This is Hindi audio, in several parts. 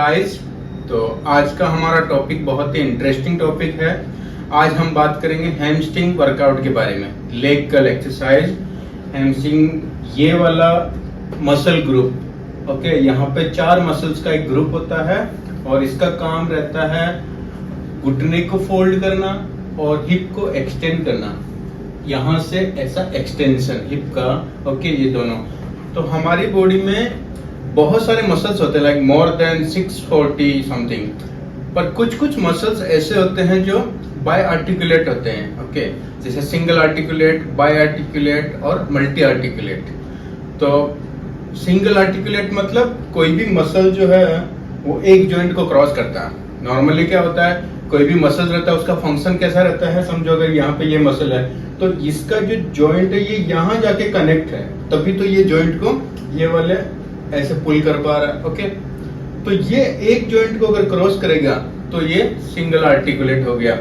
एक्सरसाइज। तो आज का हमारा टॉपिक बहुत ही इंटरेस्टिंग टॉपिक है। आज हम बात करेंगे हैमस्ट्रिंग वर्कआउट के बारे में। लेग कर्ल एक्सरसाइज, हैमस्ट्रिंग ये वाला मसल ग्रुप। ओके, यहाँ पे 4 मसल्स का एक ग्रुप होता है और इसका काम रहता है घुटने को फोल्ड करना और हिप को एक्सटेंड करना। यहाँ से ऐसा एक्सटेंशन हिप का। ओके, ये दोनों। तो हमारी बॉडी में बहुत सारे मसल्स होते हैं, लाइक मोर देन 640 समथिंग, पर कुछ मसल्स ऐसे होते हैं जो बाय आर्टिकुलेट होते हैं। ओके, जैसे सिंगल आर्टिकुलेट, बाय आर्टिकुलेट और मल्टी आर्टिकुलेट। तो सिंगल आर्टिकुलेट मतलब कोई भी मसल जो है वो एक जॉइंट को क्रॉस करता है। नॉर्मली क्या होता है, कोई भी मसल रहता है उसका फंक्शन कैसा रहता है, समझो अगर यहाँ पे ये मसल है तो इसका जो जॉइंट है ये यहाँ जाके कनेक्ट है, तभी तो ये जॉइंट को ये वाले ऐसे पुल कर पा रहा है। ओके, तो ये एक जॉइंट को अगर क्रॉस करेगा तो ये सिंगल आर्टिकुलेट हो गया।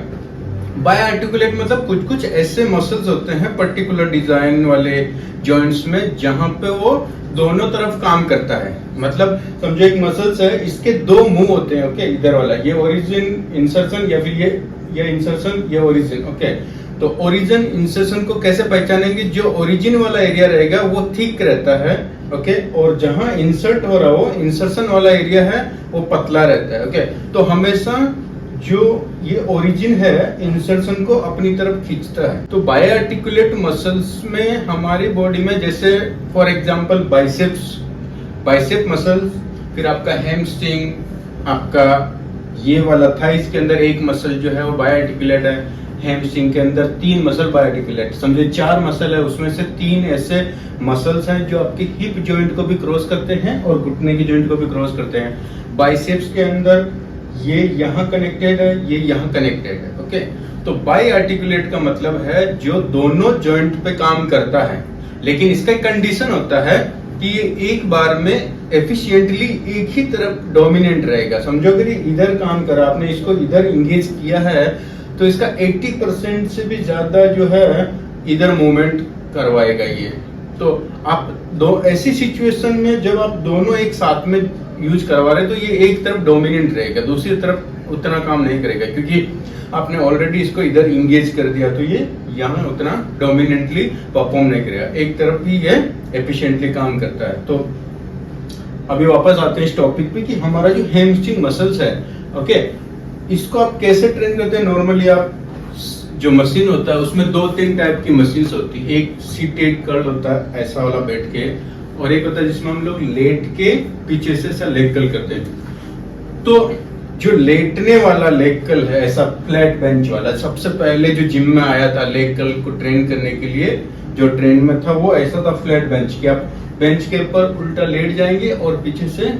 बाय आर्टिकुलेट मतलब कुछ ऐसे मसल्स होते हैं पर्टिकुलर डिजाइन वाले जॉइंट्स में जहां पे वो दोनों तरफ काम करता है। मतलब समझो एक मसल्स है, इसके 2 मुंह होते हैं। ओके, इधर वाला ये ओरिजिन इंसर्शन या फिर ये इंसर्शन, ये ओरिजिन। ओके, तो ओरिजिन इंसर्शन को कैसे पहचानेंगे? जो ओरिजिन वाला एरिया रहेगा वो थिक रहता है। ओके, और जहां इंसर्ट हो रहा हो इंसर्शन वाला एरिया है वो पतला रहता है। ओके, तो हमेशा जो ये ओरिजिन है इंसर्शन को अपनी तरफ खींचता है। तो बाय आर्टिकुलेट मसल्स में हमारी बॉडी में जैसे फॉर एग्जांपल बाइसेप मसल, फिर आपका हैमस्ट्रिंग, आपका ये वाला थाइस के अंदर एक मसल जो है वो बाय आर्टिकुलेट है। हैमस्ट्रिंग के अंदर 3 मसल बाय आर्टिकुलेट, समझे 4 मसल है, उसमें से 3 ऐसे मसल्स हैं जो आपकी हिप जॉइंट को भी क्रॉस करते हैं और घुटने की जॉइंट को भी क्रॉस करते हैं। बाइसेप्स के अंदर ये यहाँ कनेक्टेड है, ये यहाँ कनेक्टेड है। ओके, तो बाय आर्टिकुलेट का मतलब है जो दोनों जॉइंट पे काम करता है, लेकिन इसका एक कंडीशन होता है कि ये एक बार में एफिशिएंटली एक ही तरफ डोमिनेंट रहेगा। समझो अगर ये इधर काम करा, आपने इसको इधर इंगेज किया है तो इसका 80% से भी ज्यादा जो है इधर मूवमेंट करवाएगा ये। तो आप दो ऐसी सिचुएशन में जब आप दोनों एक साथ में यूज करवा रहे तो ये एक तरफ डोमिनेंट रहेगा, दूसरी तरफ उतना काम नहीं करेगा, क्योंकि आपने ऑलरेडी इसको इधर इंगेज कर दिया तो ये यहाँ उतना डोमिनेंटली परफॉर्म नहीं करेगा, एक तरफ ही ये एफिशिएंटली काम करता है। तो अभी वापस आते हैं इस टॉपिक पे कि हमारा जो हैमस्ट्रिंग मसल्स है, ओके, इसको आप कैसे ट्रेन करते हैं? नॉर्मली आप जो मशीन होता है उसमें 2-3 टाइप की मशीन्स होती है। एक सीटेड कर्ल होता है ऐसा वाला बैठ के, और एक होता है जिसमें हम लोग लेट के पीछे से ऐसा लेग कर्ल करते हैं। तो जो लेटने वाला लेग कर्ल है ऐसा फ्लैट बेंच वाला, सबसे पहले जो जिम में आया था लेग कर्ल को ट्रेन करने के लिए जो ट्रेंड में था वो ऐसा था फ्लैट बेंच, कि आप बेंच के ऊपर उल्टा लेट जाएंगे और पीछे से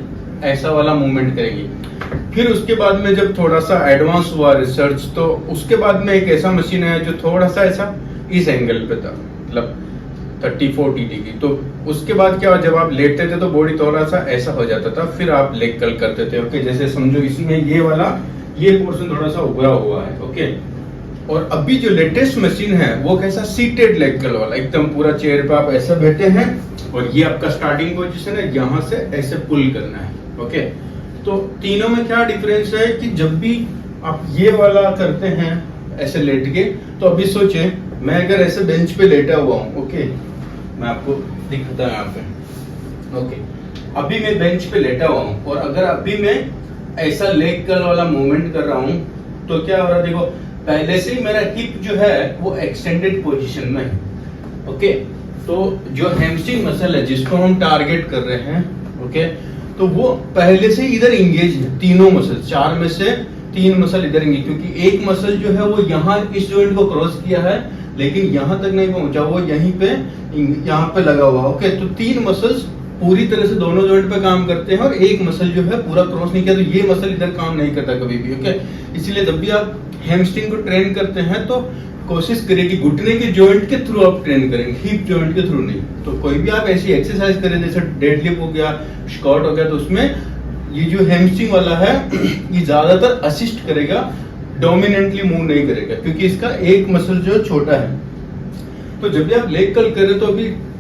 ऐसा वाला मूवमेंट करेंगे। फिर उसके बाद में जब थोड़ा सा एडवांस हुआ रिसर्च, तो उसके बाद में एक ऐसा मशीन है जो थोड़ा सा ऐसा इस एंगल पे था, मतलब 30-40 डिग्री। तो उसके बाद क्या हुआ, जब आप लेटते थे तो बॉडी थोड़ा सा ऐसा हो जाता था, फिर आप लेग कर्ल करते थे। ओके, जैसे समझो इसमें ये पोर्शन थोड़ा सा उभरा हुआ है। ओके, और अभी जो लेटेस्ट मशीन है वो कैसा सीटेड लेग कर्ल वाला, एकदम पूरा चेयर पे आप ऐसा बैठे हैं और ये आपका स्टार्टिंग पोजीशन है, यहाँ से ऐसे पुल करना है। ओके, तो तीनों में क्या डिफरेंस है कि जब भी आप ये वाला करते हैं ऐसे लेट के, तो अभी सोचे मैं अगर ऐसे बेंच पे लेटा हुआ हूँ, ओके, मैं आपको दिखाता हूँ यहाँ पे। ओके, अभी मैं बेंच पे लेटा हुआ हूँ और अगर अभी मैं ऐसा लेग कर्ल वाला मूवमेंट कर रहा हूँ तो क्या हो रहा है, देखो पहले से ही मेरा हिप जो है वो एक्सटेंडेड पोजीशन में है। ओके, तो जो हैमस्ट्रिंग मसल है जिसको हम टारगेट कर रहे हैं, ओके, तो वो पहले से इधर इंगेज है। तीनों मसल, 4 में से 3 मसल इधर इंगेज, क्योंकि एक मसल जो है वो यहाँ इस जॉइंट को क्रॉस किया है लेकिन यहाँ तक नहीं पहुंचा, वो यहीं पे यहाँ पे लगा हुआ। ओके, तो 3 मसल्स पूरी तरह से दोनों जॉइंट पे काम करते हैं और एक मसल जो है पूरा क्रॉस नहीं किया, तो ये मसल इधर काम नहीं करता कभी भी। ओके, इसलिए जब भी आप हैमस्ट्रिंग को ट्रेन करते हैं तो कोशिश करिए कि घुटने के जॉइंट के थ्रू आप ट्रेन करेंगे, हिप जॉइंट के थ्रू नहीं। तो कोई भी आप ऐसी एक्सरसाइज करें जैसे डेडलिफ्ट हो गया, स्क्वाट हो गया, तो उसमें ये जो हैमस्ट्रिंग वाला है ये ज्यादातर असिस्ट करेगा, डोमिनेंटली मूव नहीं करेगा, क्योंकि इसका एक मसल जो छोटा है। तो जब भी आप लेग कर्ल करें तो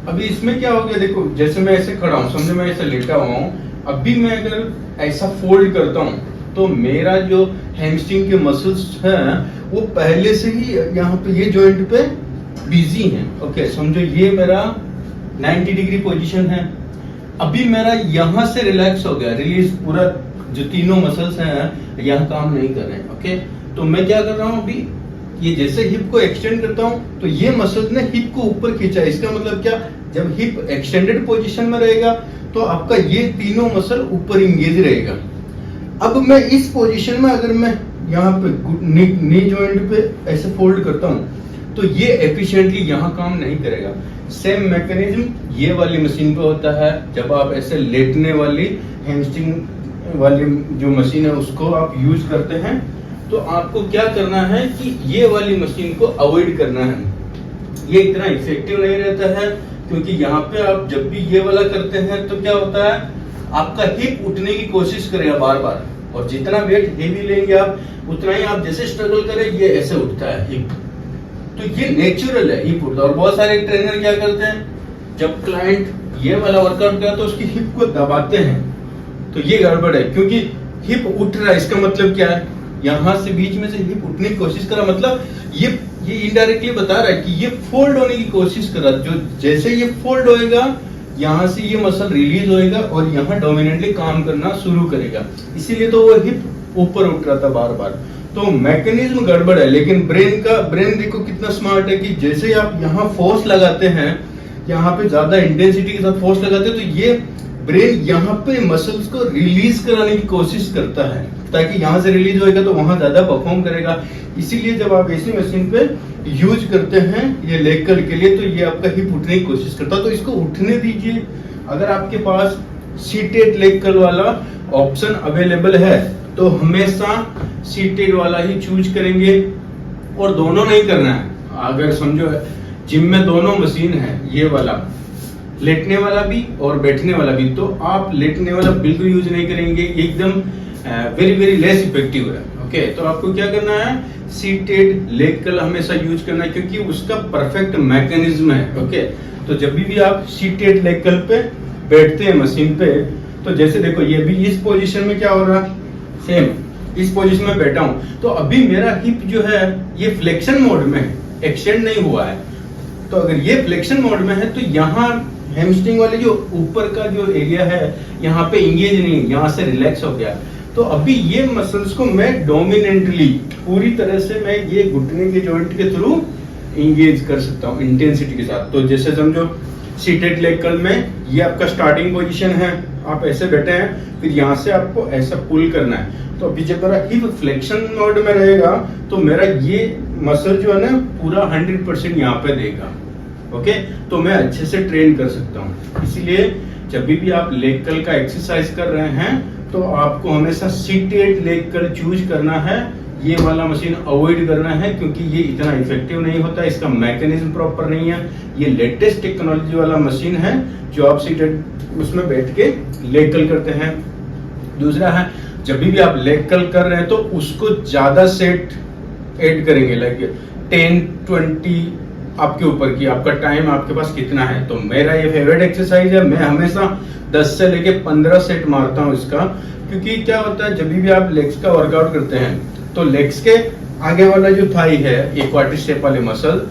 अभी इसमें क्या हो गया, देखो जैसे मैं ऐसे खड़ा हूँ, समझो मैं ऐसे लेटा हुआ हूँ, अभी मैं अगर ऐसा फोल्ड करता हूँ तो मेरा जो हैमस्ट्रिंग के मसल्स हैं वो पहले से ही यहाँ पे ये जॉइंट पे बिजी हैं। ओके, समझो ये मेरा 90 डिग्री पोजीशन है। अभी मेरा यहाँ से रिलैक्स हो गया, रिलीज, पूरा जो तीनों मसल्स हैं यहाँ काम नहीं कर रहे हैं। ओके, तो मैं क्या कर रहा हूँ, अभी ये जैसे हिप को एक्सटेंड करता हूँ तो ये मसल्स ने हिप को ऊपर खींचा। इसका मतलब क्या, जब हिप एक्सटेंडेड पोजीशन में रहेगा तो आपका ये तीनों मसल ऊपर इंगेज रहेगा। अब मैं इस पोजीशन में अगर मैं यहाँ पे नी जॉइंट पे ऐसे फोल्ड करता हूँ तो ये एफिशिएंटली यहाँ काम नहीं करेगा। सेम मैकेनिज्म ये वाली मशीन पे होता है। जब आप ऐसे लेटने वाली हैमस्ट्रिंग वाली जो मशीन है उसको आप यूज करते हैं तो आपको क्या करना है कि ये वाली मशीन को अवॉइड करना है। ये इतना इफेक्टिव नहीं रहता है क्योंकि यहाँ पे आप जब भी ये वाला करते हैं तो क्या होता है, आपका हिप उठने की कोशिश करेगा बार बार, और जितना वेट हेवी लेंगे आप उतना ही आप जैसे स्ट्रगल करें ये ऐसे उठता है हिप। तो ये नेचुरल है हिप उठता है। और बहुत सारे ट्रेनर क्या करते हैं, जब क्लाइंट ये वाला वर्कआउट करता है तो उसकी हिप को दबाते हैं, तो ये गड़बड़ है क्योंकि हिप उठ रहा है। इसका मतलब क्या है, यहाँ से बीच में से हिप उठने की कोशिश कर रहा, मतलब ये इनडायरेक्टली बता रहा है कि ये फोल्ड होने की कोशिश कर रहा है। जो जैसे ये फोल्ड होएगा यहाँ से ये मसल रिलीज होएगा और यहाँ डोमिनेंटली काम करना शुरू करेगा, इसीलिए तो वो हिप ऊपर उठ रहा था बार बार। तो मैकेनिज्म गड़बड़ है। लेकिन ब्रेन देखो कितना स्मार्ट है कि जैसे आप यहाँ फोर्स लगाते हैं, यहाँ पे ज्यादा इंटेंसिटी के साथ फोर्स लगाते हैं तो ये ब्रेन यहाँ पे मसल्स को रिलीज कराने की कोशिश करता है ताकि यहाँ से रिलीज होएगा तो वहां ज्यादा परफॉर्म करेगा। इसीलिए जब आप ऐसी मशीन पे यूज करते हैं ये लेग कर्ल के लिए तो ये आपका हिप उठने की कोशिश करता है, तो इसको उठने दीजिए। अगर आपके पास सीटेड लेग कर्ल वाला ऑप्शन अवेलेबल है तो हमेशा सीटेड वाला ही चूज करेंगे, और दोनों नहीं करना है। अगर समझो जिम में दोनों मशीन है, ये वाला लेटने वाला भी और बैठने वाला भी, तो आप लेटने वाला बिल्कुल यूज नहीं करेंगे, एकदम वेरी वेरी लेस इफेक्टिव है। ओके, तो आपको क्या करना है, सीटेड लेग कर्ल हमेशा यूज करना है क्योंकि उसका परफेक्ट मैकेनिज्म है। ओके, तो जब भी आप सीटेड लेग कर्ल पे बैठते हैं मशीन पे, तो जैसे देखो ये भी इस पोजीशन में क्या हो रहा है, सेम इस पोजीशन में बैठा हूं तो अभी मेरा हिप जो है ये फ्लेक्शन मोड में है, एक्सटेंड नहीं हुआ है। तो अगर ये फ्लेक्शन मोड में है तो यहाँ हैमस्ट्रिंग वाले जो ऊपर का जो एरिया है यहाँ पे इंगेज नहीं, यहाँ से रिलैक्स हो गया। तो अभी ये मसल्स को मैं डोमिनेंटली पूरी तरह से मैं ये घुटने के जॉइंट के थ्रू इंगेज कर सकता हूँ इंटेंसिटी के साथ। तो जैसे समझो सीटेड लेग कर्ल में ये आपका स्टार्टिंग पोजीशन है, आप ऐसे बैठे हैं, फिर यहाँ से आपको ऐसा पुल करना है। तो अभी जब मेरा हिप फ्लेक्शन मोड में रहेगा तो मेरा ये मसल जो है ना पूरा 100% यहाँ पे देगा। ओके, तो मैं अच्छे से ट्रेन कर सकता हूँ। इसीलिए जब भी आप लेग कर्ल का एक्सरसाइज कर रहे हैं तो आपको हमेशा सीटेड लेग कर्ल चूज करना है, ये वाला मशीन अवॉइड करना है क्योंकि ये इतना इफेक्टिव नहीं होता, इसका मैकेनिज्म प्रॉपर नहीं है। ये लेटेस्ट टेक्नोलॉजी वाला मशीन है जो आप सीटेड उसमें बैठ के लेग कर्ल करते हैं। दूसरा है, जब भी आप लेग कर्ल कर रहे हैं तो उसको ज्यादा सेट ऐड करेंगे, लाइक 10-20 आपके ऊपर की, आपका टाइम आपके पास कितना है। तो मेरा ये फेवरेट एक्सरसाइज है, मैं हमेशा 10 से लेके 15 सेट मारता हूँ इसका, क्योंकि क्या होता है जब भी आप लेग्स का वर्कआउट करते हैं तो लेग्स के आगे वाला जो थाई है, ये क्वाड्रिसेप वाले मसल,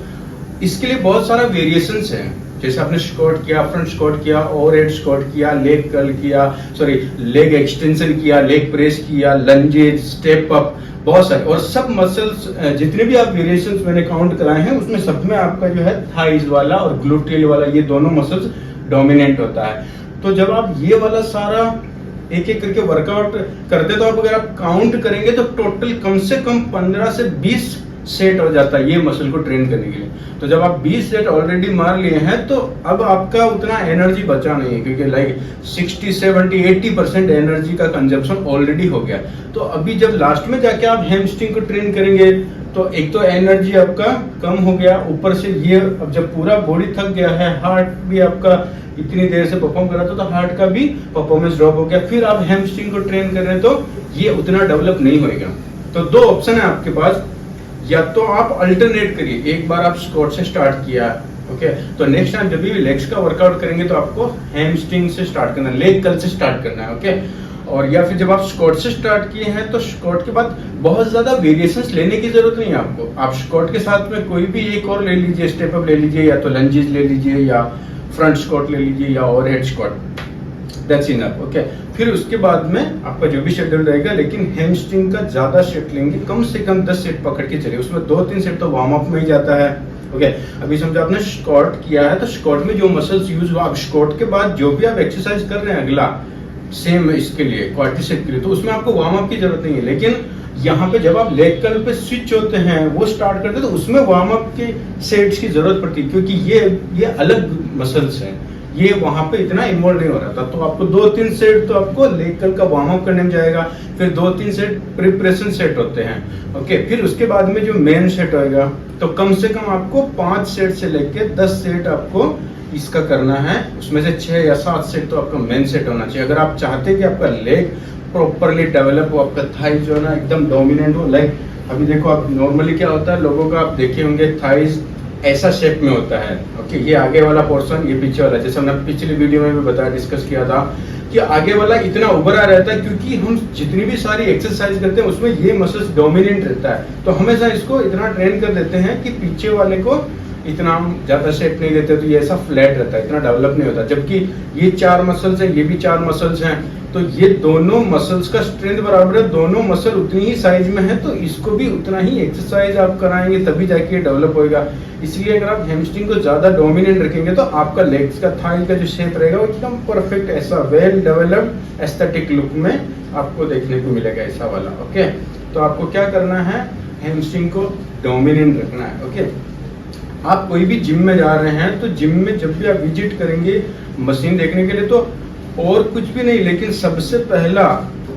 इसके लिए बहुत सारा वेरिएशंस है। जैसे आपने स्क्वाट किया, फ्रंट स्क्वाट किया, ओवरहेड स्क्वाट किया, लेग कर्ल किया, सॉरी लेग एक्सटेंशन किया, लेग प्रेस किया, लंजेस, स्टेप अप, बहुत सारे, और सब मसल्स जितने भी आप वेरिएशंस मैंने काउंट कराए हैं उसमें सब में आपका जो है थाइज वाला और ग्लूटेल वाला ये दोनों मसल्स डोमिनेंट होता है। तो जब आप ये वाला सारा एक एक करके वर्कआउट करते तो आप अगर आप काउंट करेंगे तो टोटल कम से कम 15 से 20 सेट हो जाता है ये मसल को ट्रेन करने के लिए। तो जब आप 20 सेट ऑलरेडी मार लिए हैं तो अब आपका उतना एनर्जी बचा नहीं है, क्योंकि लाइक 60-70-80% एनर्जी का कंजप्शन ऑलरेडी हो गया। तो अभी जब लास्ट में जाके आप हैमस्ट्रिंग को ट्रेन करेंगे तो एक तो एनर्जी आपका कम हो गया, ऊपर से ये अब जब पूरा बॉडी थक गया है, हार्ट भी आपका इतनी देर से परफॉर्म कर रहा था तो हार्ट का भी परफॉर्मेंस ड्रॉप हो गया, फिर आप हैमस्ट्रिंग को ट्रेन कर रहे हैं तो ये उतना डेवलप नहीं होएगा। तो दो ऑप्शन है आपके पास, या तो आप अल्टरनेट करिए, एक बार आप स्क्वाट से स्टार्ट किया, ओके, तो नेक्स्ट टाइम जब भी लेग्स का वर्कआउट करेंगे तो आपको हैमस्ट्रिंग से स्टार्ट करना है, लेग कर्ल से स्टार्ट करना है। ओके, और या फिर जब आप स्क्वाट से स्टार्ट किए हैं तो स्क्वाट के बाद बहुत ज्यादा वेरिएशंस लेने की जरूरत नहीं है आपको। आप स्क्वाट के साथ में कोई भी एक और ले लीजिए, स्टेप अप ले लीजिए, या तो लंजेस ले लीजिए, या फ्रंट स्क्वाट ले लीजिए, या overhead squat, that's enough. Okay, फिर उसके बाद में आपका जो भी शेड्यूल रहेगा, लेकिन हैमस्ट्रिंग का ज्यादा सेट लेंगे, कम से कम 10 सेट पकड़ के चलिए, उसमें 2-3 सेट तो वार्म अप में ही जाता है। ओके, अभी समझो आपने स्क्वाट किया है तो स्क्वाट में जो मसल्स यूज हुआ, अब स्क्वाट के बाद जो भी आप एक्सरसाइज कर रहे हैं अगला सेम इसके लिए क्वाड्रिसेप के लिए, तो उसमें आपको वार्म अप की जरूरत नहीं है। लेकिन यहाँ पे जब आप लेग कर्ल पे स्विच होते हैं, वो स्टार्ट करते हैं, तो उसमें वार्म अप के सेट्स की जरूरत पड़ती है, क्योंकि ये अलग मसल्स हैं, ये वहां पे इतना इन्वॉल्व नहीं हो रहा था। तो आपको 2-3 सेट तो आपको लेग कर्ल का वार्म अप करने में जाएगा, फिर 2-3 सेट प्रिपरेशन सेट होते हैं। ओके, फिर उसके बाद में जो मेन सेट होएगा, तो कम से कम आपको 5 सेट से लेके 10 सेट आपको इसका करना है, उसमें से 6 या 7 सेट तो आपका मेन सेट होना चाहिए। अगर आप चाहते हैं कि आपका लेग प्रॉपरली डेवलप हो, आपका थाई जो है ना एकदम डोमिनेंट हो, लाइक अभी देखो आप नॉर्मली क्या होता है लोगों का, आप देखे होंगे थाइज ऐसा शेप में होता है। ओके, ये आगे वाला पोर्शन, ये पीछे वाला, जैसे हमने पिछली वीडियो में भी बताया, डिस्कस किया था कि आगे वाला इतना उभरा रहता है क्योंकि हम जितनी भी सारी एक्सरसाइज करते हैं उसमें ये मसल्स डोमिनेंट रहता है, तो हमेशा इसको इतना ट्रेन कर देते हैं कि पीछे वाले को इतना हम ज्यादा शेप नहीं देते, तो ये ऐसा फ्लैट रहता है, इतना डेवलप नहीं होता। जबकि ये 4 मसल्स हैं, ये भी 4 मसल्स हैं, तो ये दोनों मसल्स का स्ट्रेंथ बराबर है, दोनों मसल उतनी ही साइज में है, तो इसको भी उतना ही एक्सरसाइज आप कराएंगे तभी जाके डेवलप होएगा। इसलिए अगर आप हैमस्ट्रिंग को ज्यादा डोमिनेंट रखेंगे तो आपका लेग्स का, थाई का जो शेप रहेगा वो एकदम परफेक्ट, ऐसा वेल डेवलप्ड एस्थेटिक लुक में आपको देखने को मिलेगा, ऐसा वाला। ओके, तो आपको क्या करना है, हैमस्ट्रिंग को डोमिनेंट रखना है। ओके, आप कोई भी जिम में जा रहे हैं तो जिम में जब भी आप विजिट करेंगे मशीन देखने के लिए, तो और कुछ भी नहीं, लेकिन सबसे पहला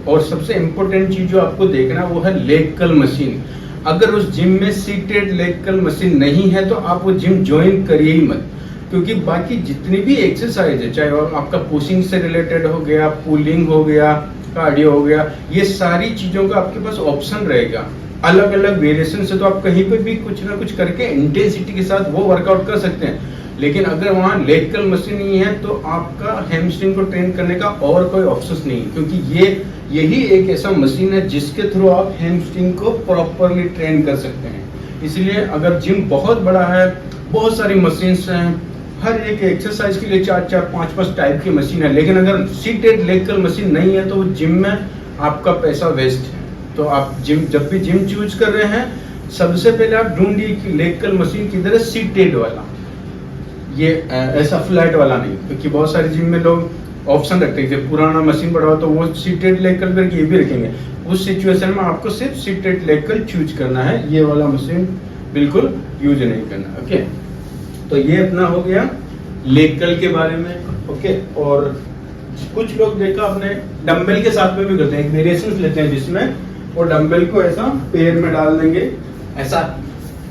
और सबसे इम्पोर्टेंट चीज जो आपको देखना है वो है लेग कर्ल मशीन। अगर उस जिम में सीटेड लेग कर्ल मशीन नहीं है तो आप वो जिम ज्वाइन करिए ही मत, क्योंकि बाकी जितनी भी एक्सरसाइज है, चाहे आपका पुशिंग से रिलेटेड हो गया, पुलिंग हो गया, कार्डियो हो गया, ये सारी चीजों का आपके पास ऑप्शन रहेगा, अलग अलग वेरिएशन से, तो आप कहीं पे भी कुछ ना कुछ करके इंटेंसिटी के साथ वो वर्कआउट कर सकते हैं। लेकिन अगर वहाँ लेग कर्ल मशीन नहीं है तो आपका हैमस्ट्रिंग को ट्रेन करने का और कोई ऑप्शन नहीं है, क्योंकि यही एक ऐसा मशीन है जिसके थ्रू आप हैमस्ट्रिंग को प्रॉपरली ट्रेन कर सकते हैं। इसलिए अगर जिम बहुत बड़ा है, बहुत सारी मशीन्स हैं, हर एक एक्सरसाइज के लिए 4-4, 5-5 टाइप की मशीन है, लेकिन अगर सीटेड लेग कर्ल मशीन नहीं है तो जिम में आपका पैसा वेस्ट है। तो आप जिम जब भी जिम चूज कर रहे हैं, सबसे पहले आप ढूंढिए कि लेग कर्ल मशीन किधर है, सीटेड वाला, ये ऐसा फ्लैट वाला नहीं, क्योंकि बहुत सारे जिम में लोग ऑप्शन रखते हैं, जब पुराना मशीन पड़ा हो तो वो सीटेड लेग कर्ल करके ये भी रखेंगे। उस सिचुएशन में आपको सिर्फ सीटेड लेग कर्ल चूज करना है, ये वाला मशीन बिल्कुल यूज नहीं करना। ओके, तो ये अपना हो गया लेग कर्ल के बारे में। ओके, और कुछ लोग देखा आपने डंबल के साथ में भी करते हैं, एक वेरिएशन लेते हैं जिसमें वो डंबल को ऐसा पैर में डाल देंगे, ऐसा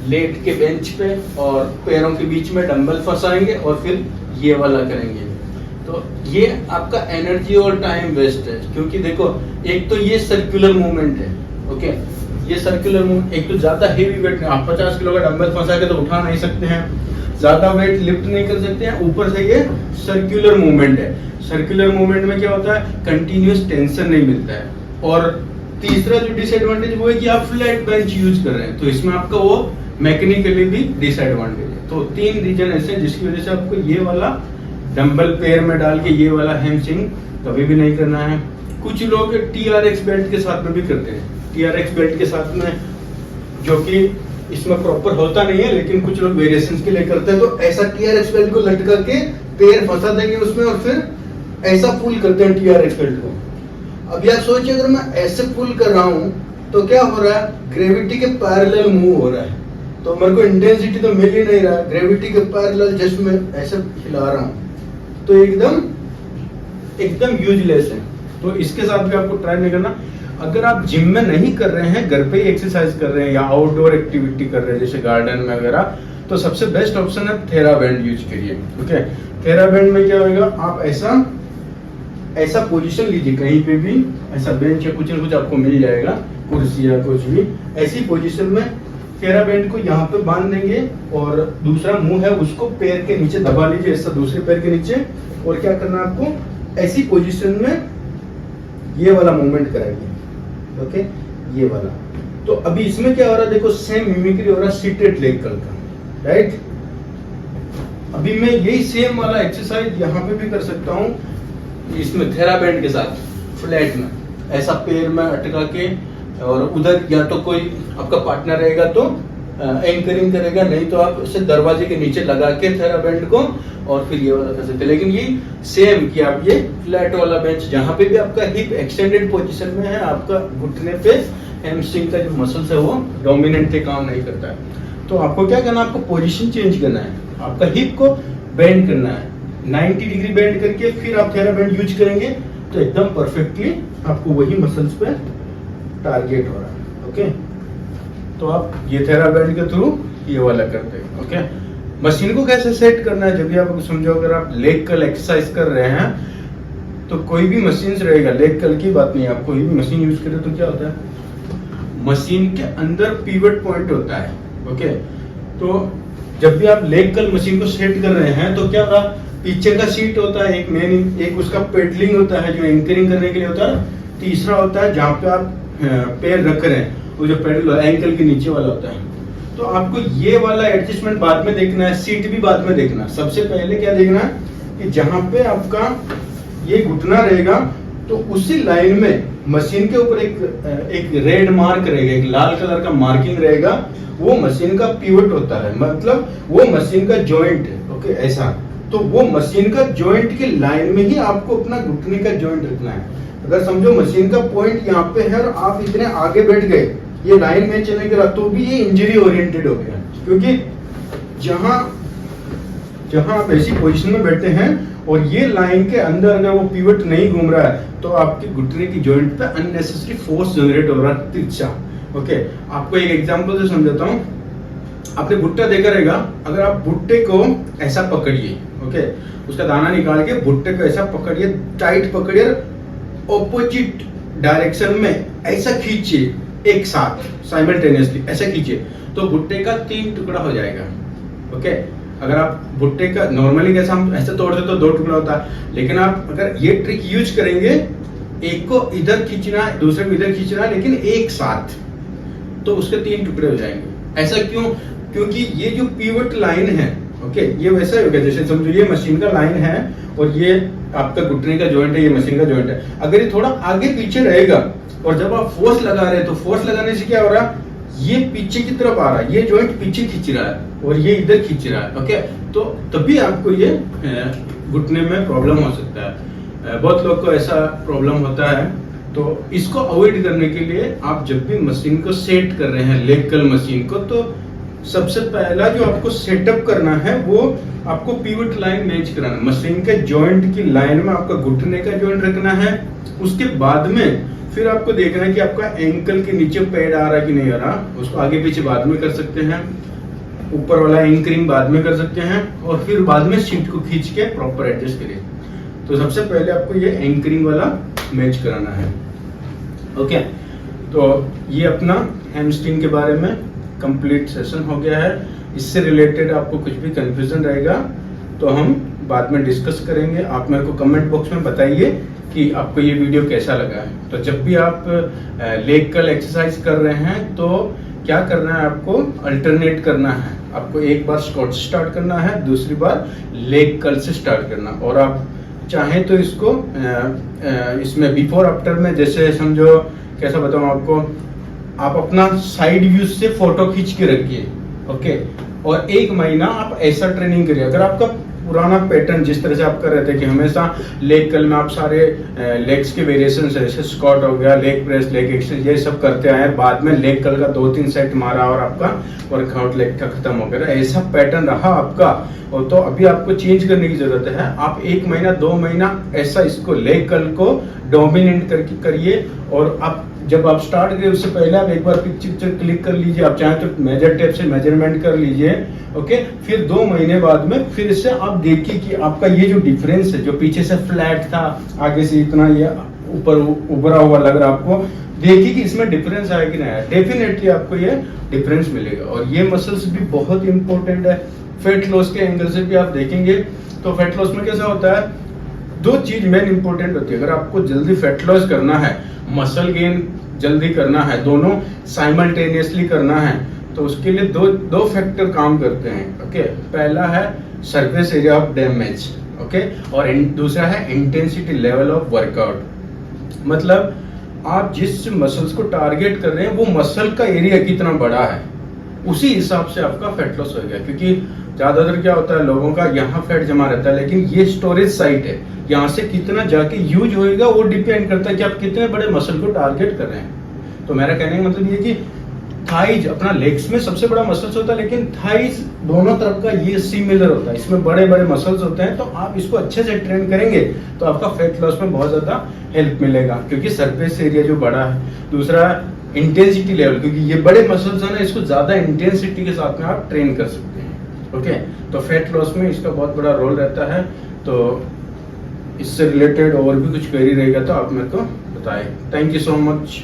लेट के बेंच पे, और पैरों के बीच में डंबल फंसाएंगे और फिर ये वाला करेंगे। तो ये आपका एनर्जी और टाइम वेस्ट है, क्योंकि देखो एक तो ये सर्कुलर मूवमेंट है। ओके, ये सर्कुलर मूवमेंट, एक तो ज्यादा हेवी वेट, आप 50 किलो का डंबल फंसा के तो उठा नहीं सकते हैं, ज्यादा वेट लिफ्ट नहीं कर सकते हैं, ऊपर से ये सर्कुलर मूवमेंट है। सर्कुलर मूवमेंट में क्या होता है, कंटिन्यूअस टेंशन नहीं मिलता है। और तीसरा जो डिसएडवांटेज वो है कि आप फ्लैट बेंच यूज कर रहे हैं, तो इसमें आपका वो मैकेनिकली भी डिसएडवांटेज है। तो 3 रीजन ऐसे हैं जिसकी वजह से आपको ये वाला डंबल पैर में डाल के ये वाला हैमस्ट्रिंग कभी भी नहीं करना है। कुछ लोग TRX बेल्ट के साथ में भी करते हैं, TRX बेल्ट के साथ में, जो कि इसमें प्रॉपर होता नहीं है, लेकिन कुछ लोग वेरिएशंस के लिए करते हैं। तो ऐसा TRX बेल्ट को लटका के पैर फंसा देंगे उसमें और फिर ऐसा पुल करते हैं TRX बेल्ट को। अब यार सोचिए, अगर मैं ऐसे पुल कर रहा हूँ तो क्या हो रहा है, ग्रेविटी के पैरेलल मूव हो रहा है, तो मेरे को इंटेंसिटी तो मिल ही नहीं रहा, ग्रेविटी के पैरेलल जस्ट मैं ऐसे हिला रहा हूँ, तो एकदम यूजलेस है। तो इसके साथ भी आपको ट्राई नहीं करना। अगर आप जिम में नहीं कर रहे हैं, घर पे ही एक्सरसाइज कर रहे हैं या आउटडोर एक्टिविटी कर रहे हैं जैसे गार्डन में वगैरह, तो सबसे बेस्ट ऑप्शन है थेराबैंड यूज करिए। ओके, थेराबैंड में क्या होगा, आप ऐसा पोजीशन लीजिए, कहीं पे भी ऐसा बेंच या कुछ ना कुछ आपको मिल जाएगा, कुर्सी या कुछ भी, ऐसी पोजीशन में थेरा बैंड को यहाँ पे बांध देंगे और दूसरा मुंह है उसको पैर के नीचे दबा लीजिए, ऐसा दूसरे पैर के नीचे। और क्या करना है आपको, ऐसी पोजीशन में ये वाला मूवमेंट कराइए, ओके, ये वाला। तो अभी इसमें क्या हो रहा है, देखो सेम मिमिक्री हो रहा है सीटेड लेग कर्ल का, राइट। अभी मैं यही सेम वाला एक्सरसाइज यहाँ पे भी कर सकता हूँ, इसमें थेरा बैंड के साथ फ्लैट में ऐसा पैर में अटका के, और उधर या तो कोई आपका पार्टनर रहेगा तो एंकरिंग करेगा, नहीं तो आप उसे दरवाजे के नीचे लगा के थेरा बैंड को और फिर ये वाला कर सकते हैं। लेकिन ये सेम कि आप ये फ्लैट वाला बेंच जहाँ पे भी आपका हिप एक्सटेंडेड पोजीशन में है, आपका घुटने पे हैमस्ट्रिंग का जो मसल्स है वो डोमिनेंटली काम नहीं करता है। तो आपको क्या करना है, आपको पोजीशन चेंज करना है, आपका हिप को बेंड करना है 90 डिग्री बेंड करके, फिर आप थेरा बैंड यूज करेंगे तो एकदम परफेक्टली आपको वही मसल्स पे टारगेट हो रहा है, ओके। तो आप ये थेरा बैंड के थ्रू ये वाला करते हैं, ओके। मशीन को कैसे सेट करना है जब भी आपको समझो, अगर आप लेग कर्ल एक्सरसाइज कर रहे हैं तो कोई भी मशीन रहेगा, लेग कर्ल की बात नहीं, आप कोई भी मशीन यूज करें तो क्या होता है, मशीन के अंदर पिवट पॉइंट होता है, ओके। तो जब भी आप लेग कर्ल मशीन को सेट कर रहे हैं तो क्या होगा, पीछे का सीट होता है एक मेन, एक उसका पेडलिंग होता है जो एंकरिंग करने के लिए होता है, तीसरा होता है जहाँ पे आप पैर रख रहे हैं वो जो पेडल एंकल के नीचे वाला होता है। तो आपको ये वाला एडजस्टमेंट बाद में देखना है, सीट भी बाद में देखना है। सबसे पहले क्या देखना है कि जहाँ पे आपका ये घुटना रहेगा तो उसी लाइन में मशीन के ऊपर एक रेड मार्क रहेगा, एक लाल कलर का मार्किंग रहेगा, वो मशीन का पिवट होता है, मतलब वो मशीन का जॉइंट है, ओके, ऐसा। तो वो मशीन का जॉइंट की लाइन में ही आपको अपना घुटने का जॉइंट रखना है। अगर समझो मशीन का पॉइंट यहाँ पे है और आप इतने आगे बैठ गए, ये लाइन में चले गया, तो भी ये इंजरी ओरिएंटेड हो गया, क्योंकि जहां आप ऐसी पोजीशन में बैठे हैं और ये लाइन के अंदर अगर वो पिवट नहीं घूम रहा है तो आपके घुटने की जॉइंट पे अननेसेसरी फोर्स जनरेट हो रहा है, तिरछा, ओके। आपको एक एग्जांपल से समझाता हूँ। आपने भुट्टा देखा रहेगा, अगर आप भुट्टे को ऐसा पकड़िए, ओके, उसका दाना निकाल के भुट्टे को ऐसा पकड़िए, टाइट पकड़िए, ऑपोजिट डायरेक्शन में ऐसा खींचिए, एक साथ साइमल्टेनियसली ऐसा खींचिए तो भुट्टे का 3 टुकड़ा हो जाएगा, ओके। अगर आप भुट्टे का नॉर्मली कैसा हम ऐसे तोड़ते तो 2 टुकड़ा होता है, लेकिन आप अगर ये ट्रिक यूज करेंगे, एक को इधर खींचना है दूसरे को इधर खींचना है, लेकिन एक साथ, तो उसके 3 टुकड़े हो जाएंगे। ऐसा क्यों? क्योंकि ये जो पिवट लाइन है, ओके, ये वैसा हो गया जैसे समझो ये मशीन का लाइन है और ये आपका घुटने का जॉइंट है, ये मशीन का जॉइंट है। अगर ये थोड़ा आगे पीछे रहेगा और जब आप फोर्स लगा रहे हैं तो फोर्स लगाने से क्या हो रहा है, ये पीछे की तरफ आ रहा है, ये जॉइंट पीछे खींच रहा है और ये इधर खींच रहा है, ओके। तो तभी आपको ये घुटने में प्रॉब्लम हो सकता है। बहुत लोग को ऐसा प्रॉब्लम होता है। तो इसको अवॉइड करने के लिए आप जब भी मशीन को सेट कर रहे हैं, लेग कर्ल मशीन को, तो सबसे पहला जो आपको सेटअप करना है वो आपको पिवट लाइन मैच कराना है। मशीन के जॉइंट की लाइन में आपका घुटने का जॉइंट रखना है। उसके बाद में फिर आपको देखना है कि आपका एंकल के नीचे पैड आ रहा है कि नहीं आ रहा। उसको आगे पीछे बाद में कर सकते हैं, ऊपर वाला एंकरिंग बाद में कर सकते हैं, और फिर बाद में सीट को खींच के प्रॉपर एडजस्ट करिए। तो सबसे पहले आपको ये एंकरिंग वाला मैच कराना है, ओके। तो ये अपना हैमस्ट्रिंग के बारे में कंप्लीट सेशन हो गया है। इससे रिलेटेड आपको कुछ भी कंफ्यूजन रहेगा तो हम बाद में डिस्कस करेंगे। आप मेरे को कमेंट बॉक्स में बताइए कि आपको ये वीडियो कैसा लगा है। तो जब भी आप लेग कर्ल एक्सरसाइज कर रहे हैं तो क्या करना है, आपको अल्टरनेट करना है। आपको एक बार स्क्वाट से स्टार्ट करना है, दूसरी बार लेग कर्ल से स्टार्ट करना। और आप चाहें तो इसको इसमें बिफोर आफ्टर में, जैसे समझो कैसा बताऊं आपको, आप अपना साइड व्यू से फोटो खींच के रखिए, ओके। और 1 महीना आप ऐसा ट्रेनिंग करिए। अगर आपका पुराना पैटर्न जिस तरह से आप कर रहे थे कि हमेशा लेग कर्ल में आप सारे लेग्स के वेरिएशन जैसे स्क्वाट हो गया, लेग प्रेस, लेग एक्सटेंशन, ये सब करते आए, बाद में लेग कर्ल का 2-3 सेट मारा और आपका वर्कआउट लेग का खत्म हो गया, ऐसा पैटर्न रहा आपका। और तो अभी आपको चेंज करने की जरूरत है। आप 1 महीना 2 महीना ऐसा इसको लेग कर्ल को डोमिनेट करके करिए। और आप जब आप स्टार्ट करें उससे पहले आप एक बार पिक्चर क्लिक कर लीजिए। आप चाहें तो मेजर टेप से मेजरमेंट कर लीजिए, ओके। फिर 2 महीने बाद में फिर से आप देखिए कि आपका ये जो डिफरेंस है, जो पीछे से फ्लैट था, आगे से इतना ये ऊपर उभरा हुआ लग रहा है आपको, देखिए कि इसमें डिफरेंस आया कि नहीं आया। डेफिनेटली आपको ये डिफरेंस मिलेगा। और ये मसल्स भी बहुत इंपॉर्टेंट है फैट लॉस के एंगल से भी आप देखेंगे तो फैट लॉस में कैसा होता है, दो चीज मेन इंपॉर्टेंट होती है। अगर आपको जल्दी फैट लॉस करना है, मसल गेन जल्दी करना है, दोनों साइमल्टेनियसली करना है, तो उसके लिए दो फैक्टर काम करते हैं। ओके, पहला है surface area of damage, okay, और दूसरा है इंटेंसिटी लेवल ऑफ वर्कआउट। मतलब आप जिस मसल्स को टारगेट कर रहे हैं वो मसल का एरिया कितना बड़ा है, उसी हिसाब से आपका फैट लॉस हो गया। क्योंकि ज्यादातर क्या होता है, लोगों का यहाँ फैट जमा रहता है, लेकिन ये स्टोरेज साइट है, यहाँ से कितना जाके यूज होएगा वो डिपेंड करता है कि आप कितने बड़े मसल को टारगेट कर रहे हैं। तो मेरा कहने का मतलब ये कि थाइज अपना लेग्स में सबसे बड़ा मसल्स होता है, लेकिन थाइज दोनों तरफ का ये सिमिलर होता है, इसमें बड़े बड़े मसल्स होते हैं। तो आप इसको अच्छे से ट्रेन करेंगे तो आपका फैट लॉस में बहुत ज्यादा हेल्प मिलेगा, क्योंकि सरफेस एरिया जो बड़ा है। दूसरा इंटेंसिटी लेवल, क्योंकि ये बड़े मसल्स है ना, इसको ज्यादा इंटेंसिटी के साथ में आप ट्रेन कर सकते हैं। ओके, तो फैट लॉस में इसका बहुत बड़ा रोल रहता है। तो इससे रिलेटेड और भी कुछ क्वेरी रहेगा तो आप मेरे को बताएं। Thank you so much.